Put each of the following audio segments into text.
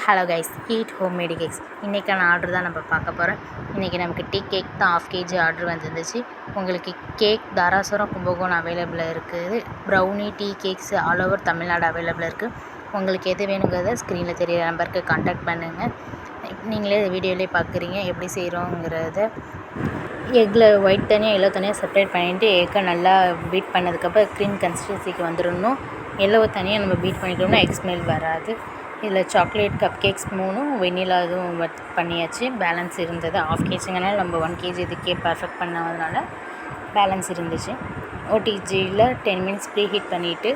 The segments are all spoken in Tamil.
Hello guys, heat homemade cakes. இன்றைக்கான ஆர்டர் தான் நம்ம பார்க்க போகிறோம். இன்றைக்கி நமக்கு டீ கேக் தான் 1/2 kg ஆர்டர் வந்துருந்துச்சு. உங்களுக்கு கேக் தாராசுரம், கும்பகோணம் அவைலபிளாக இருக்குது. Brownie, tea cakes all over Tamil Nadu அவைலபிளாக இருக்குது. உங்களுக்கு எது வேணுங்கிறத ஸ்க்ரீனில் தெரியிற நம்பருக்கு கான்டாக்ட் பண்ணுங்கள். நீங்களே வீடியோலேயே பார்க்குறீங்க எப்படி செய்கிறோங்கிறத. எக்கில் ஒயிட் தனியாக எல்லோ தனியாக செப்பரேட் பண்ணிவிட்டு எக்கை நல்லா பீட் பண்ணதுக்கப்புறம் க்ரீம் கன்சிஸ்டன்சிக்கு வந்துடணும். எல்லோவை தனியாக நம்ம பீட் பண்ணிட்டோம்னா எக் ஸ்மெல் வராது. இதில் சாக்லேட் கப் கேக்ஸ் 3, வெண்ணிலா இதுவும் பண்ணியாச்சு. பேலன்ஸ் இருந்தது 1/2 kgனால நம்ம 1 kg இதுக்கே பர்ஃபெக்ட் பண்ணதுனால பேலன்ஸ் இருந்துச்சு. OTGயில் 10 மினிட்ஸ் ப்ரீ ஹீட் பண்ணிவிட்டு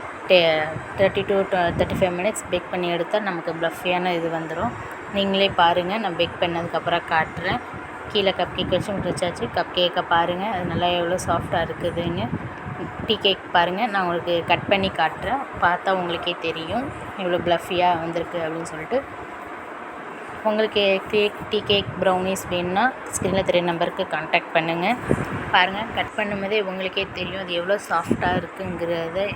30 to 35 மினிட்ஸ் பேக் பண்ணி எடுத்தால் நமக்கு ப்ளஃபியான இது வந்துடும். நீங்களே பாருங்கள், நான் பேக் பண்ணதுக்கப்புறம் காட்டுறேன். கீழே கப் கேக் வச்சு முடிச்சாச்சு. கப் கேக்கை பாருங்கள், அது நல்லா எவ்வளோ சாஃப்டாக இருக்குதுன்னு. டீ கேக் பாருங்கள், நான் உங்களுக்கு கட் பண்ணி காட்டுறேன். பார்த்தா உங்களுக்கே தெரியும் இவ்வளோ ப்ளஃபியாக வந்திருக்கு அப்படின்னு சொல்லிட்டு. உங்களுக்கு டீ கேக் ப்ரௌனிஸ் வேணும்னா ஸ்க்ரீனில் தெரிய நம்பருக்கு கான்டாக்ட் பண்ணுங்கள். பாருங்கள், கட் பண்ணும்போதே உங்களுக்கே தெரியும் அது எவ்வளோ சாஃப்டாக இருக்குங்கிறத.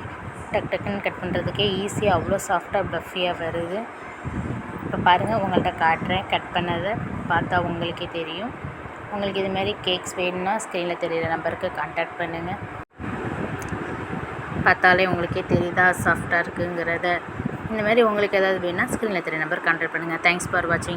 டக்குன்னு கட் பண்ணுறதுக்கே ஈஸியாக அவ்வளோ சாஃப்டாக ப்ளஃபியாக வருது. இப்போ பாருங்கள், உங்கள்கிட்ட காட்டுறேன். கட் பண்ணதை பார்த்தா உங்களுக்கே தெரியும். உங்களுக்கு இது மாதிரி கேக்ஸ் வேணும்னா ஸ்க்ரீனில் தெரியிற நம்பருக்கு கான்டாக்ட் பண்ணுங்கள். பார்த்தாலே உங்களுக்கே தெரியுதா சாஃப்டாக இருக்குங்கிறத. இந்த மாதிரி உங்களுக்கு ஏதாவது வேணும்னா ஸ்க்ரீனில் தெரிய நம்பர் கான்டாக்ட் பண்ணுங்கள். தேங்க்ஸ் ஃபார் வாட்சிங்.